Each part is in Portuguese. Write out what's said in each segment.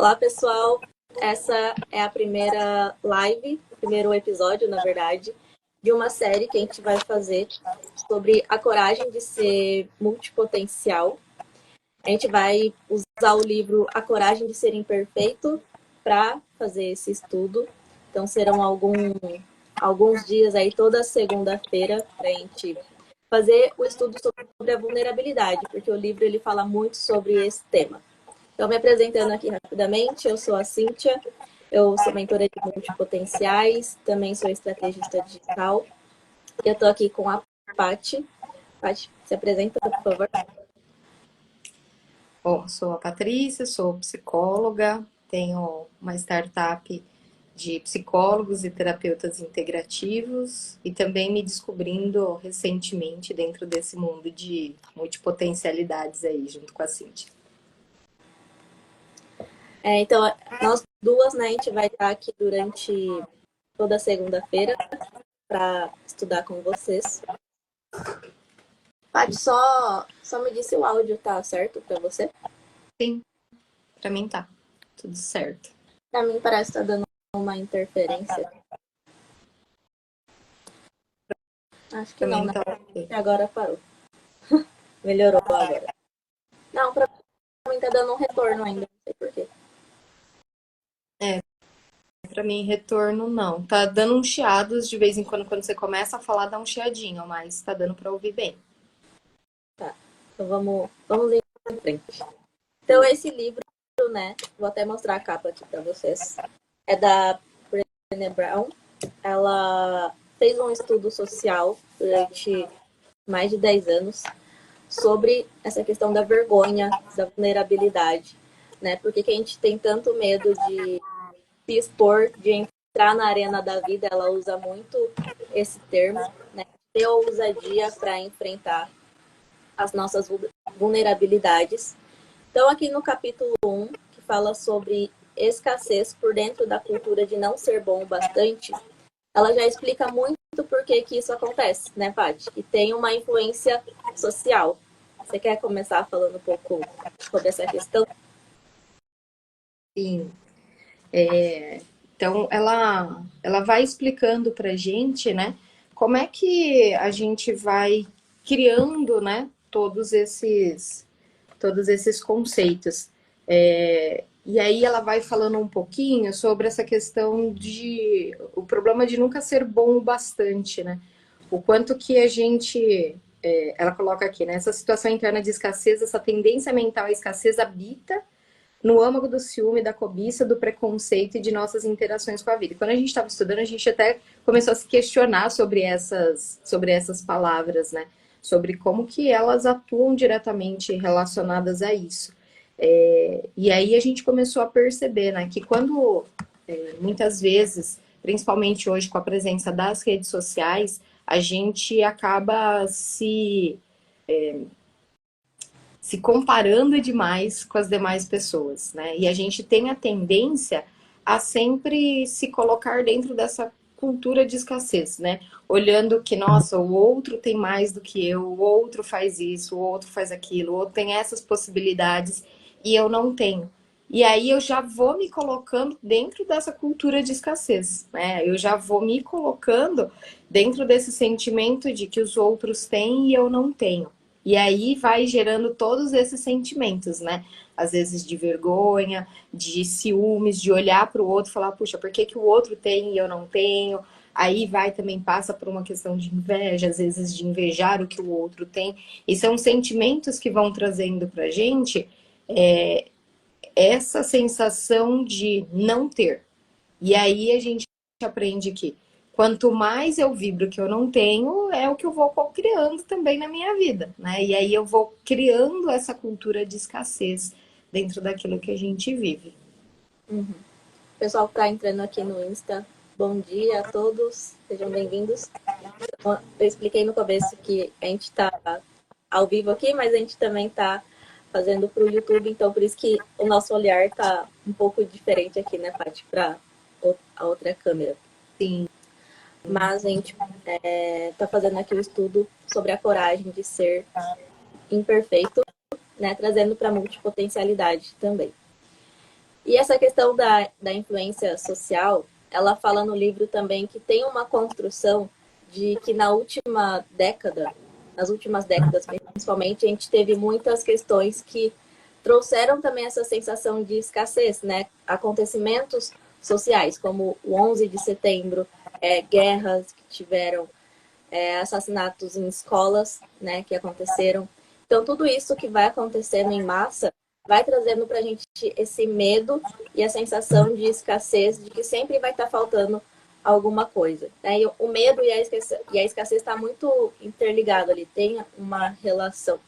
Olá, pessoal. Essa é a primeira live, primeiro episódio, na verdade, de uma série que a gente vai fazer sobre a coragem de ser multipotencial. A gente vai usar o livro A Coragem de Ser Imperfeito para fazer esse estudo. Então, serão alguns dias aí, toda segunda-feira, para a gente fazer o estudo sobre a vulnerabilidade, porque o livro ele fala muito sobre esse tema. Então, me apresentando aqui rapidamente, eu sou a Cíntia, eu sou mentora de multipotenciais, também sou estrategista digital. Eu estou aqui com a Paty. Paty, se apresenta, por favor. Bom, sou a Patrícia, sou psicóloga, tenho uma startup de psicólogos e terapeutas integrativos e também me descobrindo recentemente dentro desse mundo de multipotencialidades aí, junto com a Cíntia. Então, nós duas, né, a gente vai estar aqui durante toda segunda-feira para estudar com vocês. Paty, só me disse o áudio, tá certo para você? Sim, pra mim tá tudo certo. Para mim parece que tá dando uma interferência. Acho que Pra não, mim né? tá ok. Agora parou. Melhorou agora. Não, para mim tá dando um retorno ainda, não sei porquê. Pra mim, retorno não. Tá dando uns chiados de vez em quando você começa a falar, dá um chiadinho, mas tá dando pra ouvir bem. Tá, então vamos ir em frente. Então, esse livro, né, vou até mostrar a capa aqui para vocês, é da Brené Brown. Ela fez um estudo social durante mais de 10 anos sobre essa questão da vergonha, da vulnerabilidade, né? Por que que a gente tem tanto medo de se expor, de entrar na arena da vida? Ela usa muito esse termo, né? Ter ousadia para enfrentar as nossas vulnerabilidades. Então, aqui no capítulo 1, que fala sobre escassez por dentro da cultura de não ser bom o bastante, ela já explica muito por que que isso acontece, né, Paty? E tem uma influência social. Você quer começar falando um pouco sobre essa questão? Sim. Então, ela vai explicando pra gente, né, como é que a gente vai criando, né, todos esses conceitos. E aí ela vai falando um pouquinho sobre essa questão de o problema de nunca ser bom o bastante, né? O quanto que a gente, ela coloca aqui, né, essa situação interna de escassez, essa tendência mental à escassez habita no âmago do ciúme, da cobiça, do preconceito e de nossas interações com a vida. E quando a gente estava estudando, a gente até começou a se questionar sobre essas palavras, né? Sobre como que elas atuam diretamente relacionadas a isso. E aí a gente começou a perceber, né, que quando muitas vezes, principalmente hoje com a presença das redes sociais, a gente acaba se comparando demais com as demais pessoas, né? E a gente tem a tendência a sempre se colocar dentro dessa cultura de escassez, né? Olhando que, nossa, o outro tem mais do que eu, o outro faz isso, o outro faz aquilo, o outro tem essas possibilidades e eu não tenho. E aí eu já vou me colocando dentro dessa cultura de escassez, né? Eu já vou me colocando dentro desse sentimento de que os outros têm e eu não tenho. E aí vai gerando todos esses sentimentos, né? Às vezes de vergonha, de ciúmes, de olhar para o outro e falar, puxa, por que que o outro tem e eu não tenho? Aí vai também passa por uma questão de inveja, às vezes de invejar o que o outro tem. E são sentimentos que vão trazendo pra gente essa sensação de não ter. E aí a gente aprende que quanto mais eu vibro que eu não tenho, é o que eu vou criando também na minha vida, né? E aí eu vou criando essa cultura de escassez dentro daquilo que a gente vive. Uhum. O pessoal que está entrando aqui no Insta, bom dia a todos, sejam bem-vindos. Eu expliquei no começo que a gente está ao vivo aqui, mas a gente também está fazendo para o YouTube, então por isso que o nosso olhar está um pouco diferente aqui, né, Paty, para a outra câmera. Sim. Mas a gente está fazendo aqui o estudo sobre a coragem de ser imperfeito, né, trazendo para a multipotencialidade também. E essa questão da influência social, ela fala no livro também que tem uma construção de que nas últimas décadas principalmente, a gente teve muitas questões que trouxeram também essa sensação de escassez, né? Acontecimentos sociais, como o 11 de setembro, guerras que tiveram, assassinatos em escolas, né, que aconteceram. Então, tudo isso que vai acontecendo em massa vai trazendo para a gente esse medo e a sensação de escassez, de que sempre vai estar faltando alguma coisa. Né? E o medo e a escassez está muito interligado ali, tem uma relação.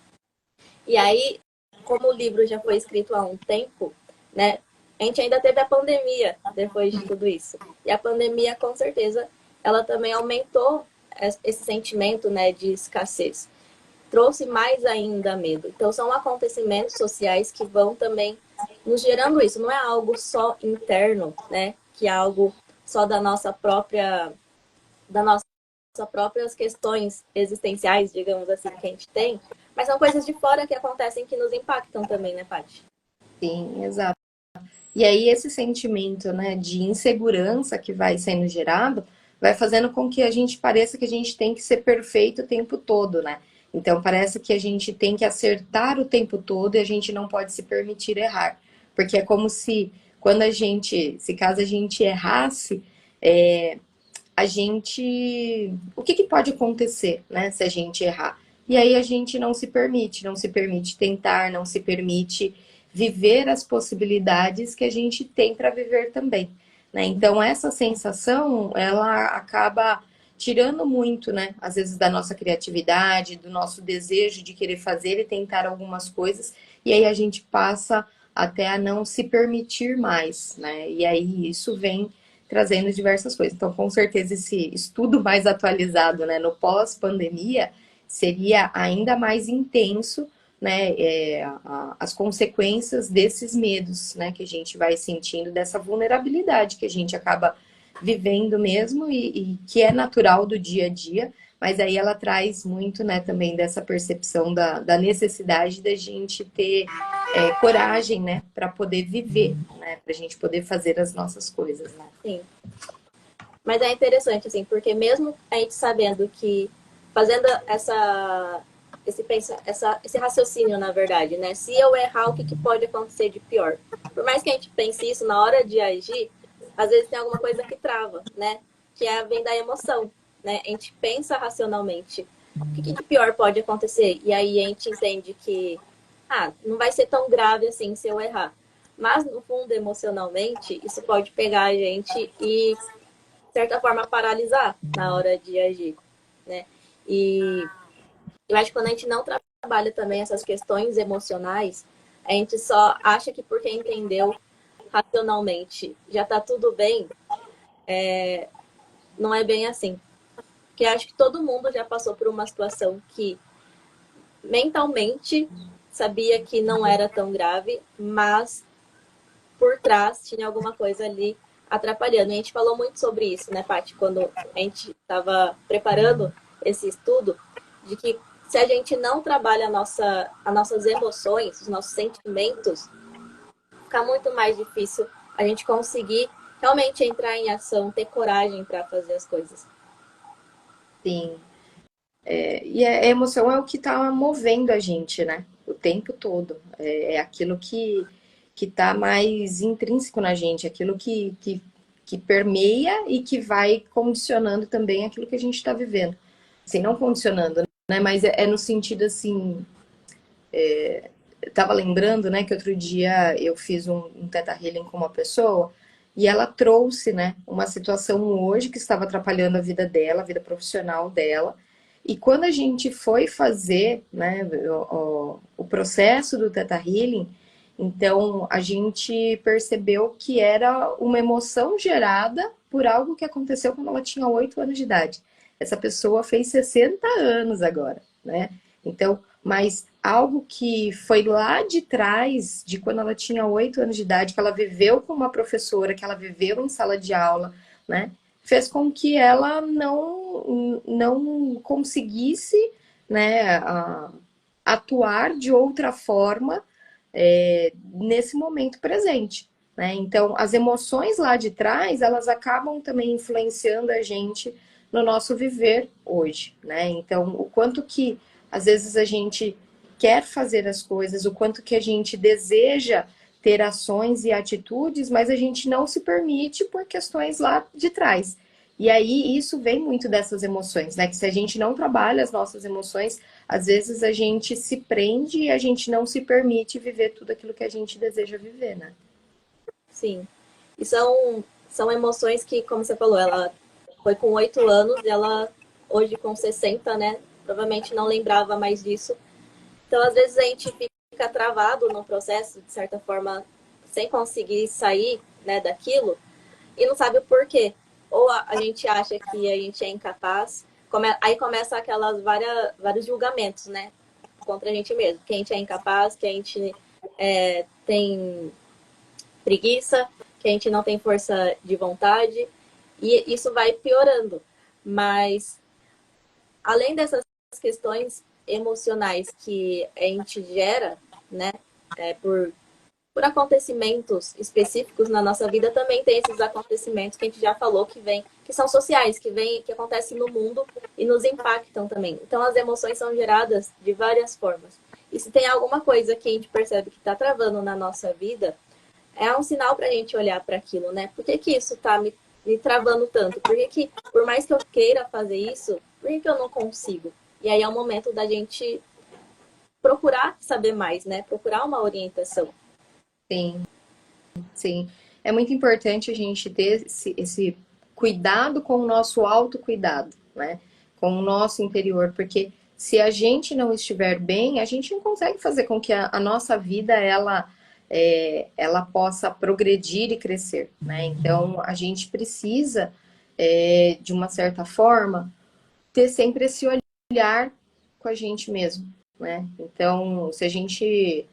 E aí, como o livro já foi escrito há um tempo, né, a gente ainda teve a pandemia depois de tudo isso. E a pandemia, com certeza, ela também aumentou esse sentimento, né, de escassez. Trouxe mais ainda medo. Então, são acontecimentos sociais que vão também nos gerando isso. Não é algo só interno, né, que é algo só da nossa próprias questões existenciais, digamos assim, que a gente tem, mas são coisas de fora que acontecem que nos impactam também, né, Paty? Sim, exato. E aí esse sentimento, né, de insegurança que vai sendo gerado, vai fazendo com que a gente pareça que a gente tem que ser perfeito o tempo todo, né? Então parece que a gente tem que acertar o tempo todo e a gente não pode se permitir errar. Porque é como se quando a gente, se caso a gente errasse, a gente. O que pode acontecer, né, se a gente errar? E aí a gente não se permite tentar, não se permite viver as possibilidades que a gente tem para viver também, né? Então essa sensação, ela acaba tirando muito, né, às vezes da nossa criatividade, do nosso desejo de querer fazer e tentar algumas coisas, e aí a gente passa até a não se permitir mais, né? E aí isso vem trazendo diversas coisas. Então, com certeza, esse estudo mais atualizado, né, no pós-pandemia, seria ainda mais intenso, né, as consequências desses medos, né, que a gente vai sentindo, dessa vulnerabilidade que a gente acaba vivendo mesmo e que é natural do dia a dia, mas aí ela traz muito, né, também dessa percepção da necessidade da gente ter coragem, né, para poder viver, né, para a gente poder fazer as nossas coisas, né. Sim. Mas é interessante, assim, porque mesmo a gente sabendo que, fazendo esse raciocínio, na verdade, né? Se eu errar, o que pode acontecer de pior? Por mais que a gente pense isso na hora de agir, às vezes tem alguma coisa que trava, né? Que vem da emoção, né? A gente pensa racionalmente. O que de pior pode acontecer? E aí a gente entende que, não vai ser tão grave assim se eu errar. Mas, no fundo, emocionalmente, isso pode pegar a gente e de certa forma, paralisar na hora de agir, né? E eu acho que quando a gente não trabalha também essas questões emocionais, a gente só acha que porque entendeu racionalmente já tá tudo bem, não é bem assim. Porque acho que todo mundo já passou por uma situação que mentalmente sabia que não era tão grave, mas por trás tinha alguma coisa ali atrapalhando. E a gente falou muito sobre isso, né, Paty, quando a gente estava preparando esse estudo, de que se a gente não trabalha as nossas emoções, os nossos sentimentos, fica muito mais difícil a gente conseguir realmente entrar em ação, ter coragem para fazer as coisas. Sim. E a emoção é o que está movendo a gente, né? O tempo todo. É aquilo que está mais intrínseco na gente, aquilo que permeia e que vai condicionando também aquilo que a gente está vivendo. Assim, não condicionando, né? Mas é no sentido assim. Eu tava lembrando, né, que outro dia eu fiz um Theta Healing com uma pessoa e ela trouxe, né, uma situação hoje que estava atrapalhando a vida dela, a vida profissional dela. E quando a gente foi fazer, né, o processo do Theta Healing, então a gente percebeu que era uma emoção gerada por algo que aconteceu quando ela tinha 8 anos de idade. Essa pessoa fez 60 anos agora, né? Então, mas algo que foi lá de trás, de quando ela tinha 8 anos de idade, que ela viveu com uma professora, que ela viveu em sala de aula, né? Fez com que ela não conseguisse, né, atuar de outra forma nesse momento presente. né? Então, as emoções lá de trás, elas acabam também influenciando a gente no nosso viver hoje, né? Então, o quanto que às vezes a gente quer fazer as coisas, o quanto que a gente deseja ter ações e atitudes, mas a gente não se permite por questões lá de trás. E aí isso vem muito dessas emoções, né? Que se a gente não trabalha as nossas emoções, às vezes a gente se prende e a gente não se permite viver tudo aquilo que a gente deseja viver, né? Sim. E são emoções que, como você falou, ela foi com 8 anos, e ela hoje com 60, né? Provavelmente não lembrava mais disso. Então, às vezes, a gente fica travado no processo, de certa forma, sem conseguir sair, né, daquilo, e não sabe o porquê. Ou a gente acha que a gente é incapaz, aí começa vários julgamentos, né, contra a gente mesmo. Que a gente é incapaz, que a gente tem preguiça, que a gente não tem força de vontade, e isso vai piorando. Mas, além dessas questões emocionais que a gente gera, né, por acontecimentos específicos na nossa vida, também tem esses acontecimentos que a gente já falou que são sociais, que acontecem no mundo e nos impactam também. Então, as emoções são geradas de várias formas. E se tem alguma coisa que a gente percebe que está travando na nossa vida, é um sinal para a gente olhar para aquilo, né? Por que isso está me travando tanto? Por mais que eu queira fazer isso, por que eu não consigo? E aí é o momento da gente procurar saber mais, né? Procurar uma orientação. Sim, sim. É muito importante a gente ter esse cuidado com o nosso autocuidado, né? Com o nosso interior, porque se a gente não estiver bem, a gente não consegue fazer com que a nossa vida ela possa progredir e crescer, né? Então a gente precisa, de uma certa forma, ter sempre esse olhar com a gente mesmo, né? Então, se a gente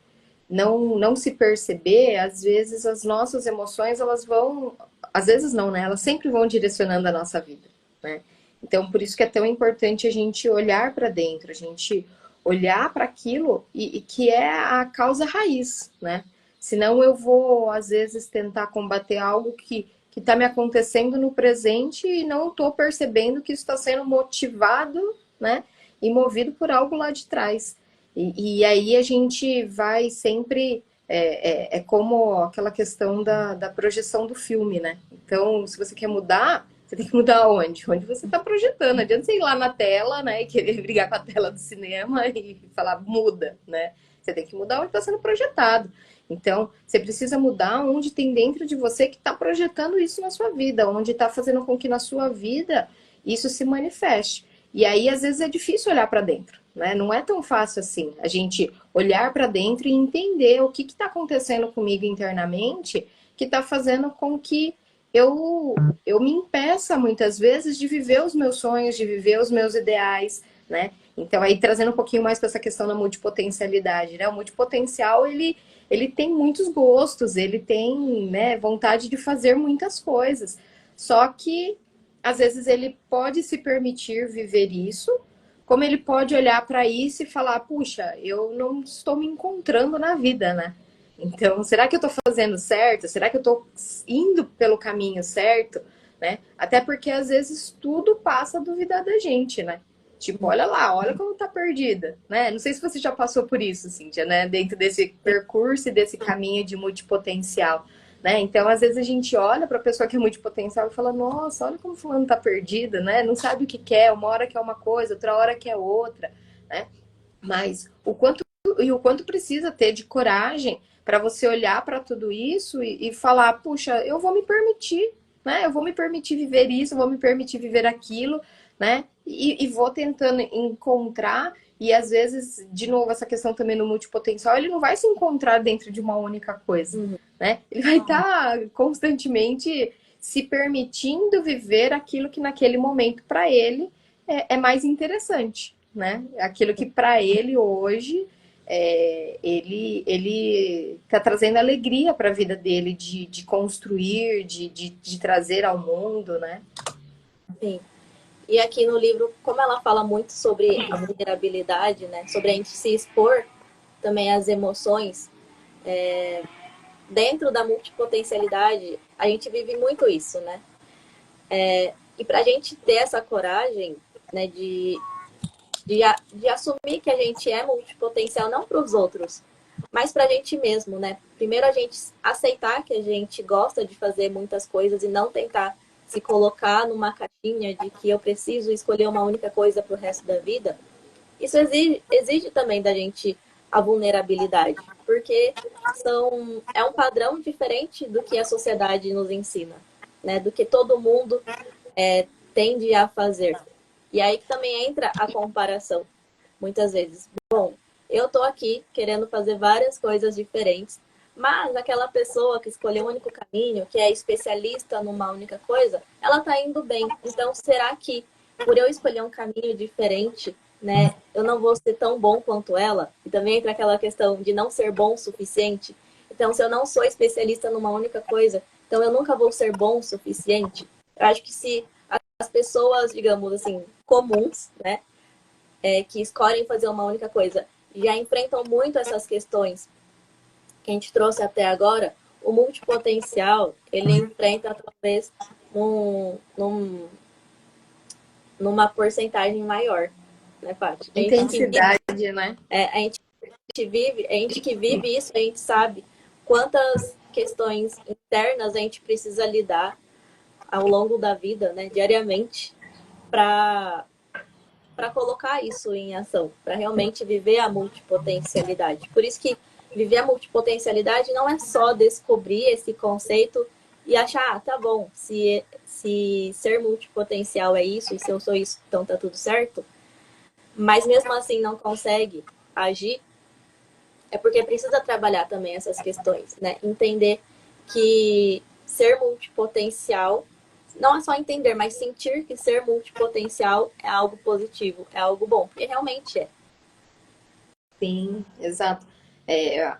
não se perceber, às vezes as nossas emoções, elas vão, às vezes não, né? Elas sempre vão direcionando a nossa vida, né? Então, por isso que é tão importante a gente olhar para dentro, a gente olhar para aquilo e que é a causa raiz, né? Senão eu vou, às vezes, tentar combater algo que está me acontecendo no presente e não estou percebendo que isso está sendo motivado, né? E movido por algo lá de trás. E aí a gente vai sempre. É como aquela questão da projeção do filme, né? Então, se você quer mudar, você tem que mudar onde? Onde você está projetando. Não adianta você ir lá na tela, né? E querer brigar com a tela do cinema e falar muda, né? Você tem que mudar onde está sendo projetado. Então, você precisa mudar onde tem dentro de você que está projetando isso na sua vida, onde está fazendo com que na sua vida isso se manifeste. E aí, às vezes, é difícil olhar para dentro, né? Não é tão fácil assim a gente olhar para dentro e entender o que está acontecendo comigo internamente que está fazendo com que eu me impeça muitas vezes de viver os meus sonhos, de viver os meus ideais, né? Então, aí trazendo um pouquinho mais para essa questão da multipotencialidade, né? O multipotencial, ele tem muitos gostos, ele tem, né, vontade de fazer muitas coisas. Só que às vezes ele pode se permitir viver isso, como ele pode olhar para isso e falar, puxa, eu não estou me encontrando na vida, né? Então, será que eu estou fazendo certo? Será que eu estou indo pelo caminho certo? Né? Até porque às vezes tudo passa a duvidar da gente, né? Tipo, olha lá, olha como tá perdida, né? Não sei se você já passou por isso, Cíntia, né? Dentro desse percurso e desse caminho de multipotencial, né? Então, às vezes a gente olha para a pessoa que é multipotencial e fala, nossa, olha como fulano tá perdida, né? Não sabe o que quer, uma hora quer uma coisa, outra hora quer outra, né? Mas o quanto precisa ter de coragem para você olhar para tudo isso e falar, puxa, eu vou me permitir, né? Eu vou me permitir viver isso, eu vou me permitir viver aquilo, né? E vou tentando encontrar, e às vezes, de novo, essa questão também no multipotencial, ele não vai se encontrar dentro de uma única coisa, né? Ele vai estar constantemente se permitindo viver aquilo que naquele momento para ele é mais interessante, né? Aquilo que para ele hoje ele está trazendo alegria para a vida dele de construir, de trazer ao mundo, né? Sim. E aqui no livro, como ela fala muito sobre a vulnerabilidade, né? Sobre a gente se expor também às emoções, dentro da multipotencialidade, a gente vive muito isso, né? E para a gente ter essa coragem, né, de assumir que a gente é multipotencial, não para os outros, mas para a gente mesmo, né? Primeiro a gente aceitar que a gente gosta de fazer muitas coisas e não tentar se colocar numa caixinha de que eu preciso escolher uma única coisa para o resto da vida. Isso exige também da gente a vulnerabilidade, porque é um padrão diferente do que a sociedade nos ensina, né? Do que todo mundo tende a fazer. E aí que também entra a comparação, muitas vezes. Bom, eu tô aqui querendo fazer várias coisas diferentes, mas aquela pessoa que escolheu um único caminho, que é especialista numa única coisa, ela tá indo bem. Então, será que por eu escolher um caminho diferente, né, eu não vou ser tão bom quanto ela? E também entra aquela questão de não ser bom o suficiente. Então, se eu não sou especialista numa única coisa, então eu nunca vou ser bom o suficiente. Eu acho que se as pessoas, digamos assim, comuns, né, que escolhem fazer uma única coisa, já enfrentam muito essas questões que a gente trouxe até agora, o multipotencial, ele enfrenta talvez numa porcentagem maior, né, Paty? Intensidade, né? A gente vive, a gente que vive isso, a gente sabe quantas questões internas a gente precisa lidar ao longo da vida, né, diariamente, para colocar isso em ação, para realmente viver a multipotencialidade. Por isso que viver a multipotencialidade não é só descobrir esse conceito e achar, tá bom, se ser multipotencial é isso, e se eu sou isso, então tá tudo certo, mas mesmo assim não consegue agir, é porque precisa trabalhar também essas questões, né? Entender que ser multipotencial não é só entender, mas sentir que ser multipotencial é algo positivo, é algo bom, porque realmente é. Sim, exato.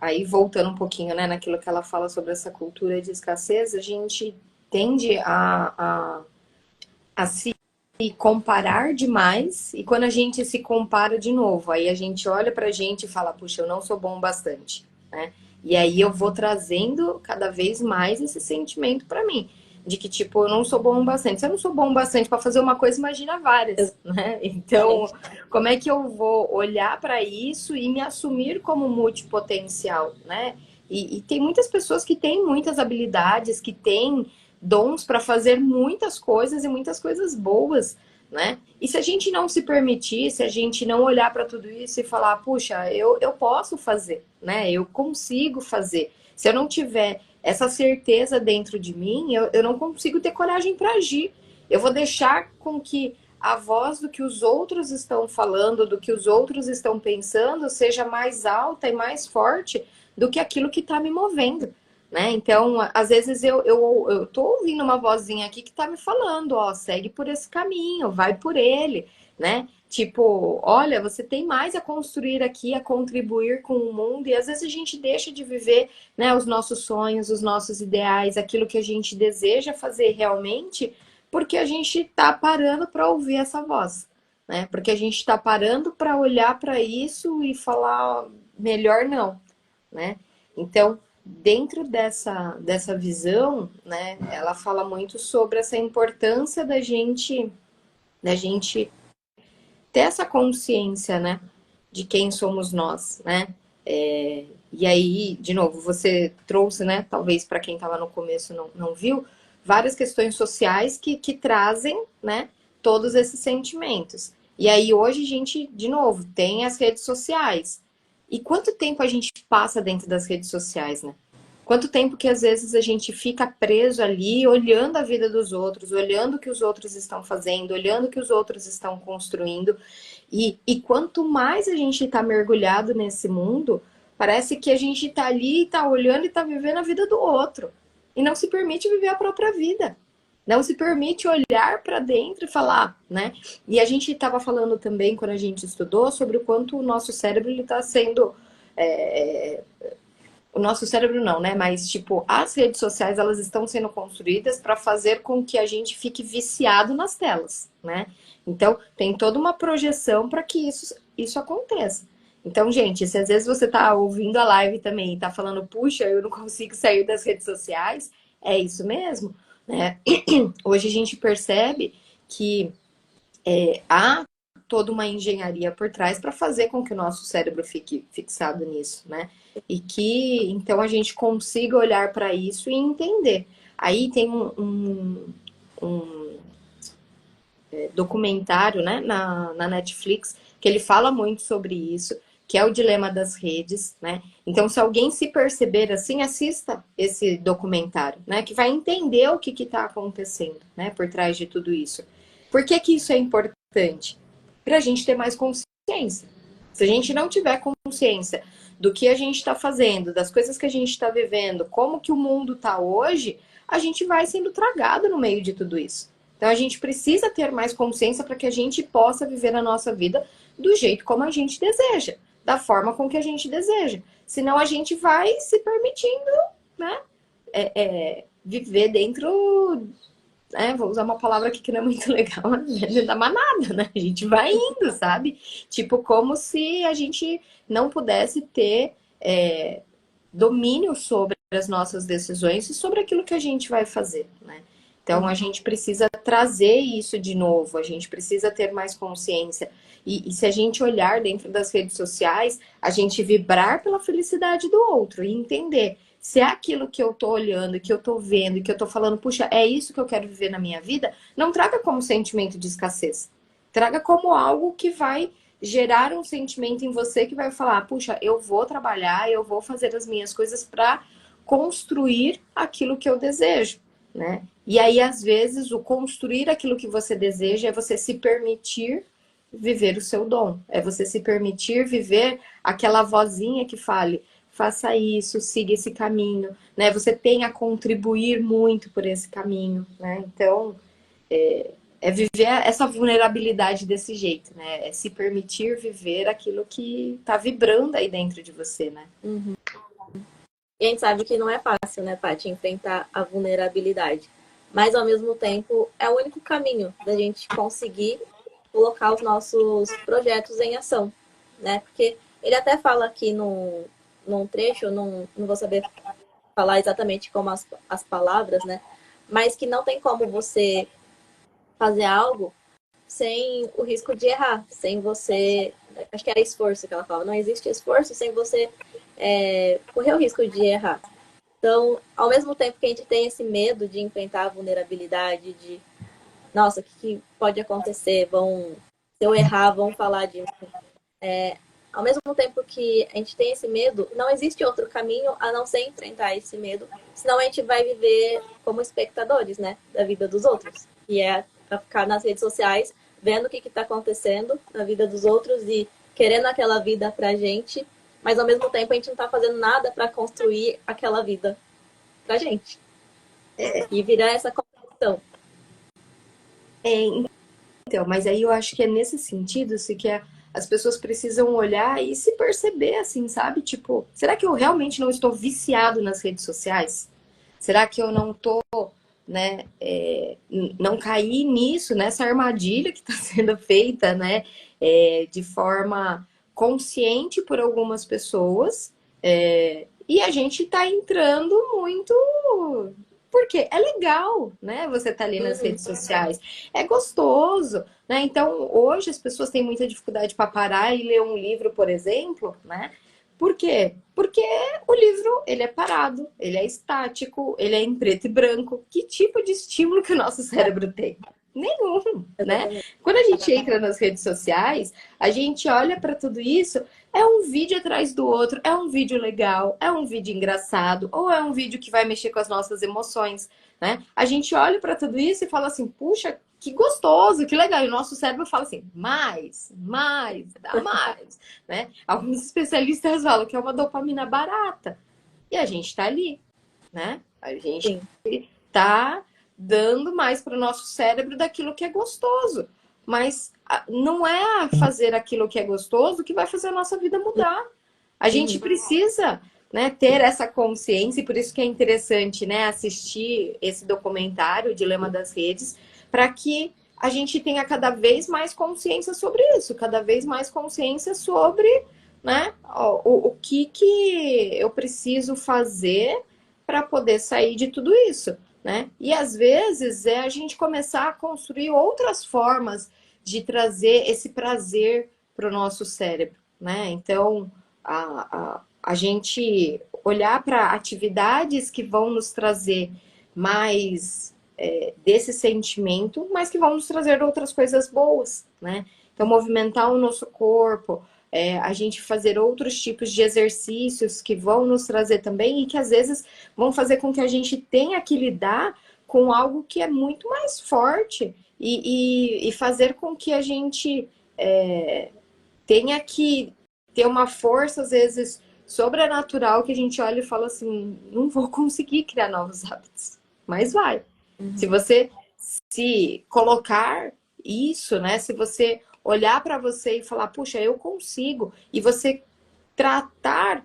Aí voltando um pouquinho, né, naquilo que ela fala sobre essa cultura de escassez, a gente tende a se comparar demais, e quando a gente se compara de novo, aí a gente olha pra gente e fala, puxa, eu não sou bom o bastante, né? E aí eu vou trazendo cada vez mais esse sentimento pra mim, de que tipo, eu não sou bom o bastante. Se eu não sou bom o bastante pra fazer uma coisa, imagina várias, né? Então, como é que eu vou olhar pra isso e me assumir como multipotencial, né? E tem muitas pessoas que têm muitas habilidades, que têm dons para fazer muitas coisas e muitas coisas boas, né? E se a gente não se permitir, se a gente não olhar para tudo isso e falar, puxa, eu posso fazer, né? Eu consigo fazer. Se eu não tiver essa certeza dentro de mim, eu não consigo ter coragem para agir. Eu vou deixar com que a voz do que os outros estão falando, do que os outros estão pensando, seja mais alta e mais forte do que aquilo que está me movendo. Né? Então, às vezes eu tô ouvindo uma vozinha aqui que tá me falando, ó, segue por esse caminho, vai por ele, né? Tipo, olha, você tem mais a construir aqui, a contribuir com o mundo, e às vezes a gente deixa de viver, né, os nossos sonhos, os nossos ideais, aquilo que a gente deseja fazer realmente, porque a gente tá parando para ouvir essa voz, né? Porque a gente tá parando para olhar para isso e falar, ó, melhor não, né? Então, dentro dessa visão, né, ela fala muito sobre essa importância da gente ter essa consciência, né, de quem somos nós, né? E aí, de novo, você trouxe, né, talvez para quem estava no começo não viu, várias questões sociais que trazem, né, todos esses sentimentos. E aí hoje a gente, de novo, tem as redes sociais. E quanto tempo a gente passa dentro das redes sociais, né? Quanto tempo que às vezes a gente fica preso ali, olhando a vida dos outros, olhando o que os outros estão fazendo, olhando o que os outros estão construindo. E quanto mais a gente está mergulhado nesse mundo, parece que a gente está ali, está olhando e está vivendo a vida do outro. E não se permite viver a própria vida. Não se permite olhar para dentro e falar, né? E a gente estava falando também, quando a gente estudou, sobre o quanto o nosso cérebro está sendo... o nosso cérebro não, né? Mas, tipo, as redes sociais, elas estão sendo construídas para fazer com que a gente fique viciado nas telas, né? Então, tem toda uma projeção para que isso aconteça. Então, gente, se às vezes você tá ouvindo a live também e tá falando, puxa, eu não consigo sair das redes sociais, é isso mesmo, né? Hoje a gente percebe que há toda uma engenharia por trás para fazer com que o nosso cérebro fique fixado nisso, né? E que então a gente consiga olhar para isso e entender. Aí tem um documentário, né, na Netflix que ele fala muito sobre isso, que é o dilema das redes, né? Então, se alguém se perceber assim, assista esse documentário, né? Que vai entender o que está acontecendo, né? Por trás de tudo isso. Por que que isso é importante? Para a gente ter mais consciência. Se a gente não tiver consciência do que a gente está fazendo, das coisas que a gente está vivendo, como que o mundo está hoje, a gente vai sendo tragado no meio de tudo isso. Então a gente precisa ter mais consciência para que a gente possa viver a nossa vida do jeito como a gente deseja, da forma com que a gente deseja. Senão a gente vai se permitindo, né, viver dentro, vou usar uma palavra aqui que não é muito legal, mas dentro da manada, né? A gente vai indo, sabe? Tipo, como se a gente não pudesse ter domínio sobre as nossas decisões e sobre aquilo que a gente vai fazer, né? Então a gente precisa trazer isso de novo, a gente precisa ter mais consciência. E se a gente olhar dentro das redes sociais, a gente vibrar pela felicidade do outro e entender se é aquilo que eu tô olhando, que eu tô vendo, que eu tô falando, puxa, é isso que eu quero viver na minha vida, não traga como sentimento de escassez. Traga como algo que vai gerar um sentimento em você que vai falar, puxa, eu vou trabalhar, eu vou fazer as minhas coisas para construir aquilo que eu desejo, né? E aí, às vezes, o construir aquilo que você deseja é você se permitir viver o seu dom. É você se permitir viver aquela vozinha que fale, faça isso, siga esse caminho, né? Você tem a contribuir muito por esse caminho, né? Então, viver essa vulnerabilidade desse jeito, né? É se permitir viver aquilo que tá vibrando aí dentro de você, né? Uhum. E a gente sabe que não é fácil, né, Paty, enfrentar a vulnerabilidade. Mas, ao mesmo tempo, é o único caminho da gente conseguir colocar os nossos projetos em ação, né? Porque ele até fala aqui num trecho, não vou saber falar exatamente como as palavras, né? Mas que não tem como você fazer algo sem o risco de errar, sem você... Acho que era esforço que ela fala. Não existe esforço sem você correr o risco de errar. Então, ao mesmo tempo que a gente tem esse medo de enfrentar a vulnerabilidade, de, nossa, o que pode acontecer? Se eu errar, vão falar de mim. Ao mesmo tempo que a gente tem esse medo, não existe outro caminho a não ser enfrentar esse medo, senão a gente vai viver como espectadores, né, da vida dos outros. E é pra ficar nas redes sociais, vendo o que está acontecendo na vida dos outros e querendo aquela vida pra gente, mas ao mesmo tempo a gente não está fazendo nada para construir aquela vida pra gente. E virar essa competição. Então, mas aí eu acho que é nesse sentido se que as pessoas precisam olhar e se perceber assim, sabe? Tipo, será que eu realmente não estou viciado nas redes sociais? Será que eu não tô, né, não caí nisso, nessa armadilha que está sendo feita, né, de forma consciente por algumas pessoas, e a gente está entrando muito porque é legal, né? Você tá ali nas redes sociais, é gostoso, né? Então, hoje as pessoas têm muita dificuldade para parar e ler um livro, por exemplo, né? Por quê? Porque o livro, ele é parado, ele é estático, ele é em preto e branco. Que tipo de estímulo que o nosso cérebro tem? Nenhum, né? Quando a gente entra nas redes sociais, a gente olha para tudo isso, é um vídeo atrás do outro, é um vídeo legal, é um vídeo engraçado, ou é um vídeo que vai mexer com as nossas emoções, né? A gente olha para tudo isso e fala assim, puxa, que gostoso, que legal. E o nosso cérebro fala assim, mais, dá mais, né? Alguns especialistas falam que é uma dopamina barata. E a gente tá ali, né? A gente tá dando mais para o nosso cérebro daquilo que é gostoso. Mas não é fazer aquilo que é gostoso que vai fazer a nossa vida mudar. A gente precisa, né, ter essa consciência, e por isso que é interessante, né, assistir esse documentário, O Dilema das Redes, para que a gente tenha cada vez mais consciência sobre isso, cada vez mais consciência sobre né? O que que eu preciso fazer para poder sair de tudo isso, né? E às vezes é a gente começar a construir outras formas de trazer esse prazer para o nosso cérebro, né? Então, a gente olhar para atividades que vão nos trazer mais desse sentimento, mas que vão nos trazer outras coisas boas, né? Então, movimentar o nosso corpo, a gente fazer outros tipos de exercícios que vão nos trazer também e que às vezes vão fazer com que a gente tenha que lidar com algo que é muito mais forte e fazer com que a gente tenha que ter uma força, às vezes, sobrenatural que a gente olha e fala assim, não vou conseguir criar novos hábitos, mas vai. Se você se colocar isso, né? Se você olhar para você e falar, puxa, eu consigo, e você tratar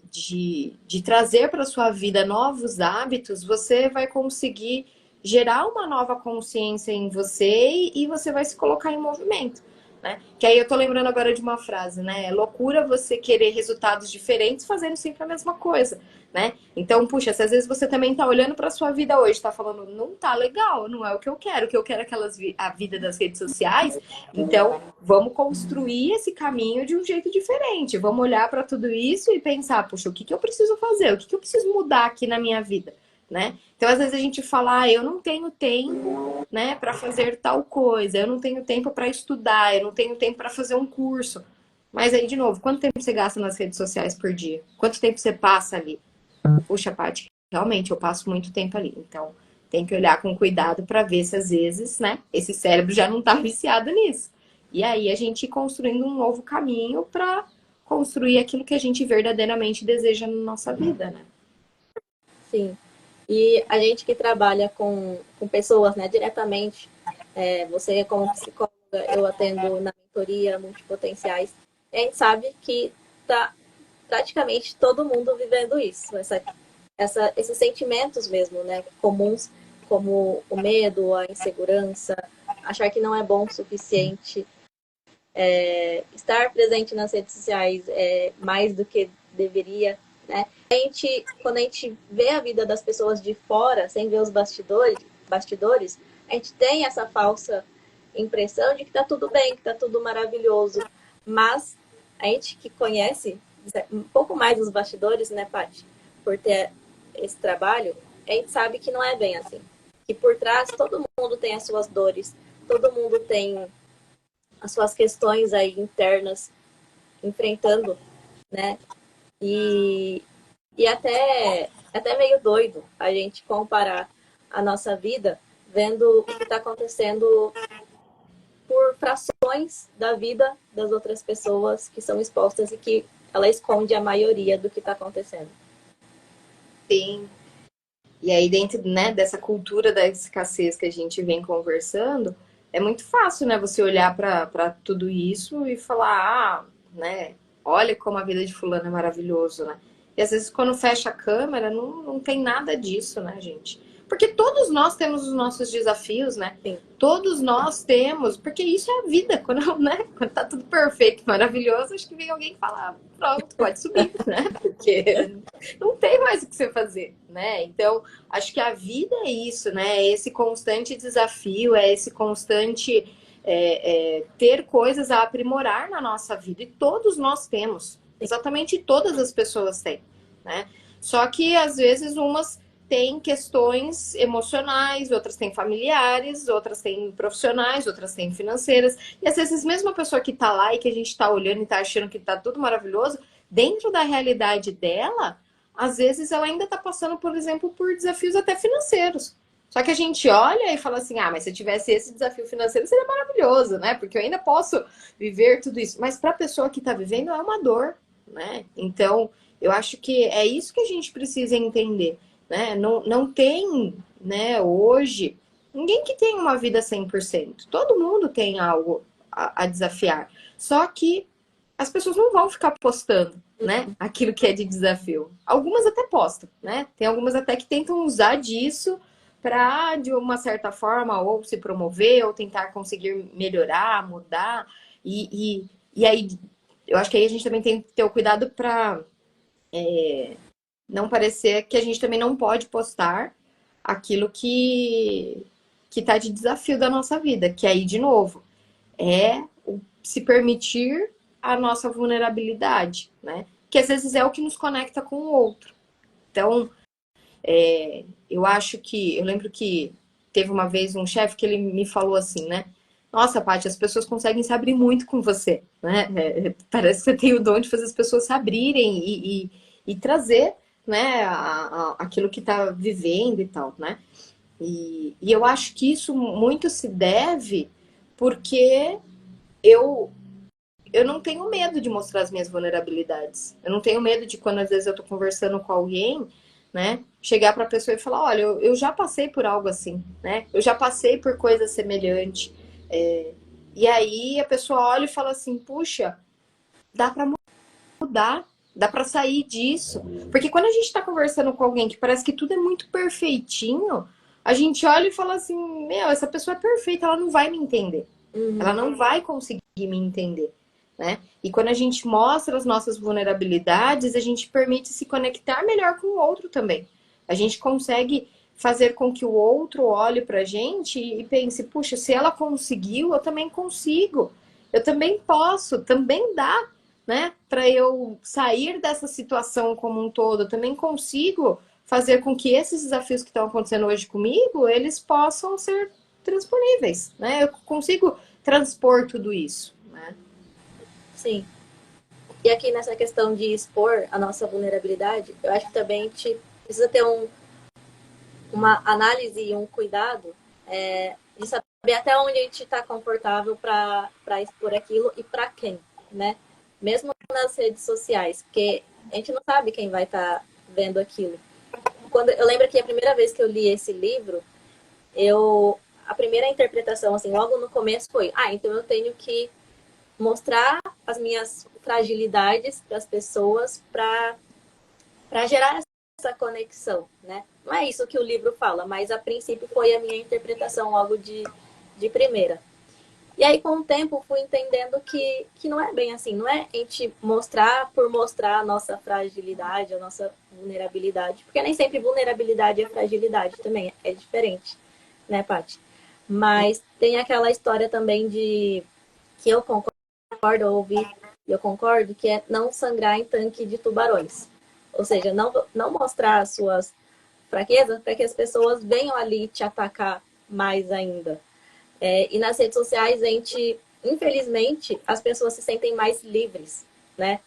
de trazer para sua vida novos hábitos, você vai conseguir gerar uma nova consciência em você e você vai se colocar em movimento. Né? Que aí eu tô lembrando agora de uma frase, né? É loucura você querer resultados diferentes fazendo sempre a mesma coisa, né? Então, puxa, se às vezes você também tá olhando para sua vida hoje, tá falando, não tá legal, não é o que eu quero é a vida das redes sociais. Então, vamos construir esse caminho de um jeito diferente. Vamos olhar para tudo isso e pensar, puxa, o que que eu preciso fazer? O que que eu preciso mudar aqui na minha vida, né? Então, às vezes a gente fala, eu não tenho tempo, né, para fazer tal coisa, eu não tenho tempo para estudar, eu não tenho tempo para fazer um curso. Mas aí, de novo, quanto tempo você gasta nas redes sociais por dia? Quanto tempo você passa ali? Puxa, Paty, realmente eu passo muito tempo ali. Então, tem que olhar com cuidado para ver se às vezes, né, esse cérebro já não está viciado nisso. E aí a gente ir construindo um novo caminho para construir aquilo que a gente verdadeiramente deseja na nossa vida, né? Sim. E a gente que trabalha com pessoas, né, diretamente, você como psicóloga, eu atendo na mentoria multipotenciais, a gente sabe que tá praticamente todo mundo vivendo isso, esses sentimentos mesmo, né, comuns, como o medo, a insegurança, achar que não é bom o suficiente, estar presente nas redes sociais mais do que deveria, né? Quando a gente vê a vida das pessoas de fora, sem ver os bastidores, a gente tem essa falsa impressão de que tá tudo bem, que tá tudo maravilhoso. Mas a gente que conhece um pouco mais os bastidores, né, Paty? Por ter esse trabalho, a gente sabe que não é bem assim. Que por trás todo mundo tem as suas dores, todo mundo tem as suas questões aí internas enfrentando, né? E, e até meio doido a gente comparar a nossa vida vendo o que está acontecendo por frações da vida das outras pessoas que são expostas e que ela esconde a maioria do que está acontecendo. Sim. E aí, dentro, né, dessa cultura da escassez que a gente vem conversando, é muito fácil, né, você olhar para tudo isso e falar, né, olha como a vida de fulano é maravilhoso, né? E às vezes, quando fecha a câmera, não tem nada disso, né, gente? Porque todos nós temos os nossos desafios, né? Sim. Todos nós temos, porque isso é a vida. Quando tá tudo perfeito, maravilhoso, acho que vem alguém falar, pronto, pode subir, né? Porque não tem mais o que você fazer, né? Então, acho que a vida é isso, né? É esse constante desafio, é esse constante ter coisas a aprimorar na nossa vida. E todos nós temos. Exatamente todas as pessoas têm, né? Só que, às vezes, umas têm questões emocionais, outras têm familiares, outras têm profissionais, outras têm financeiras. E, às vezes, mesmo a pessoa que tá lá e que a gente tá olhando e tá achando que tá tudo maravilhoso, dentro da realidade dela, às vezes ela ainda está passando, por exemplo, por desafios até financeiros. Só que a gente olha e fala assim, mas se eu tivesse esse desafio financeiro seria maravilhoso, né? Porque eu ainda posso viver tudo isso. Mas para a pessoa que está vivendo é uma dor, né? Então, eu acho que é isso que a gente precisa entender, né? Não tem, né, hoje, ninguém que tem uma vida 100%. Todo mundo tem algo a desafiar. Só que as pessoas não vão ficar postando, né? Aquilo que é de desafio. Algumas até postam, né? Tem algumas até que tentam usar disso para, de uma certa forma, ou se promover, ou tentar conseguir melhorar, mudar. E aí eu acho que aí a gente também tem que ter o cuidado para não parecer que a gente também não pode postar aquilo que tá de desafio da nossa vida, que aí, de novo, é se permitir a nossa vulnerabilidade, né? Que às vezes é o que nos conecta com o outro. Então, eu acho que, eu lembro que teve uma vez um chefe que ele me falou assim, né? Nossa, Paty, as pessoas conseguem se abrir muito com você, né? Parece que você tem o dom de fazer as pessoas se abrirem e trazer, né, aquilo que está vivendo e tal, né? E eu acho que isso muito se deve porque eu, eu não tenho medo de mostrar as minhas vulnerabilidades. Eu não tenho medo de quando às vezes eu tô conversando com alguém, né, chegar para a pessoa e falar, olha, eu já passei por algo assim, né? Eu já passei por coisa semelhante. E aí a pessoa olha e fala assim, puxa, dá para mudar, dá para sair disso. Porque quando a gente está conversando com alguém que parece que tudo é muito perfeitinho, a gente olha e fala assim, meu, essa pessoa é perfeita, ela não vai me entender. Ela não vai conseguir me entender, né? E quando a gente mostra as nossas vulnerabilidades, a gente permite se conectar melhor com o outro também. A gente consegue fazer com que o outro olhe pra gente e pense, puxa, se ela conseguiu, eu também consigo. Eu também posso, também dá, né? Para eu sair dessa situação como um todo, eu também consigo fazer com que esses desafios que estão acontecendo hoje comigo, eles possam ser transponíveis, né? Eu consigo transpor tudo isso, né? Sim. E aqui nessa questão de expor a nossa vulnerabilidade, eu acho que também a gente precisa ter uma análise e um cuidado de saber até onde a gente está confortável para expor aquilo e para quem, né? Mesmo nas redes sociais, porque a gente não sabe quem vai estar vendo aquilo. Quando eu lembro que a primeira vez que eu li esse livro, a primeira interpretação, assim, logo no começo foi, então eu tenho que mostrar as minhas fragilidades para as pessoas para gerar essa conexão, né? Não é isso que o livro fala, mas a princípio foi a minha interpretação logo de primeira. E aí, com o tempo, fui entendendo que não é bem assim. Não é a gente mostrar por mostrar a nossa fragilidade, a nossa vulnerabilidade. Porque nem sempre vulnerabilidade é fragilidade também. É diferente, né, Paty? Mas tem aquela história também de que eu concordo, eu ouvi e eu concordo, que é não sangrar em tanque de tubarões. Ou seja, não mostrar as suas fraquezas para que as pessoas venham ali te atacar mais ainda. E nas redes sociais, a gente, infelizmente, as pessoas se sentem mais livres, né?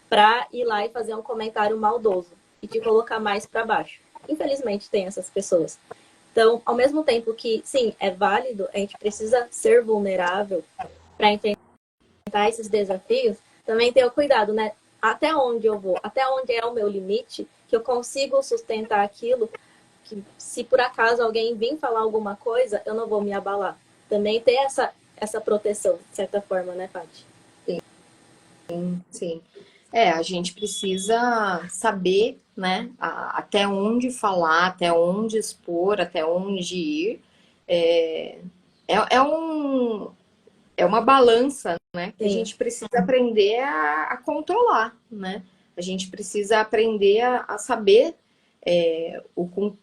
Para ir lá e fazer um comentário maldoso e te colocar mais para baixo. Infelizmente, tem essas pessoas. Então, ao mesmo tempo que, sim, é válido, a gente precisa ser vulnerável para enfrentar esses desafios, também ter o cuidado, né? Até onde eu vou, até onde é o meu limite, que eu consigo sustentar aquilo, que se por acaso alguém vir falar alguma coisa, eu não vou me abalar. Também ter essa proteção, de certa forma, né, Paty? Sim. A gente precisa saber, né, até onde falar, até onde expor, até onde ir. É, um, é uma balança, né, que a Sim. gente precisa aprender a controlar, né? A gente precisa aprender a saber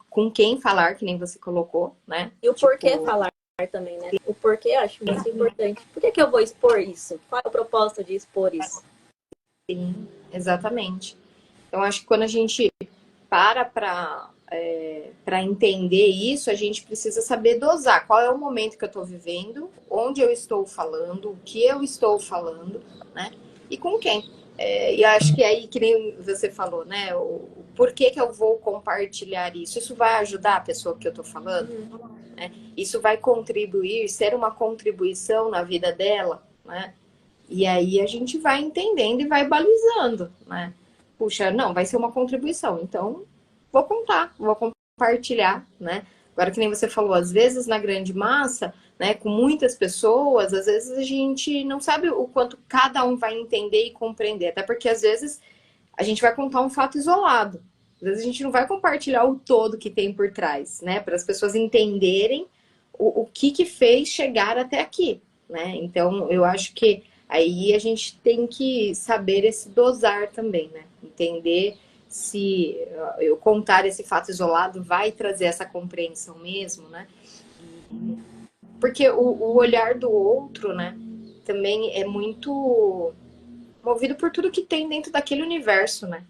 com quem falar, que nem você colocou, né? E o Tipo, porquê falar também, né? O porquê eu acho muito importante. Por que eu vou expor isso? Qual é o propósito de expor isso? sim, exatamente. Então, acho que quando a gente para entender isso, a gente precisa saber dosar qual é o momento que eu estou vivendo, onde eu estou falando, o que eu estou falando, né? E com quem. E acho que é aí, que nem você falou, né? O porquê que eu vou compartilhar isso? Isso vai ajudar a pessoa que eu estou falando? Né? Isso vai contribuir, ser uma contribuição na vida dela, né? E aí a gente vai entendendo e vai balizando, né? Puxa, não, vai ser uma contribuição, então vou contar, vou compartilhar, né? Agora, que nem você falou, às vezes na grande massa, né, com muitas pessoas, às vezes a gente não sabe o quanto cada um vai entender e compreender, até porque às vezes a gente vai contar um fato isolado. Às vezes a gente não vai compartilhar o todo que tem por trás, né? Para as pessoas entenderem o que fez chegar até aqui, né? Então, eu acho que Aí a gente tem que saber esse dosar também, né? Entender se eu contar esse fato isolado vai trazer essa compreensão mesmo, né? Porque o olhar do outro, né, também é muito movido por tudo que tem dentro daquele universo, né?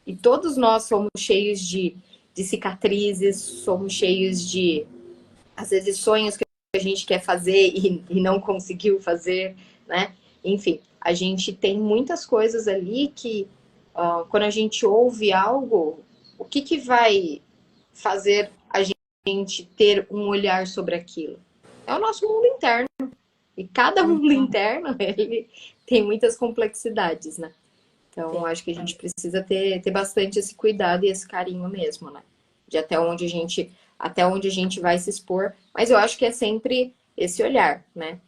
E todos nós somos cheios de cicatrizes, somos cheios de, às vezes, sonhos que a gente quer fazer e não conseguiu fazer, né? Enfim, a gente tem muitas coisas ali que, quando a gente ouve algo, o que que vai fazer a gente ter um olhar sobre aquilo? É o nosso mundo interno. E cada mundo interno, ele tem muitas complexidades, né? Então, Sim. acho que a gente precisa ter bastante esse cuidado e esse carinho mesmo, né? De até onde a gente vai se expor. Mas eu acho que é sempre esse olhar, né?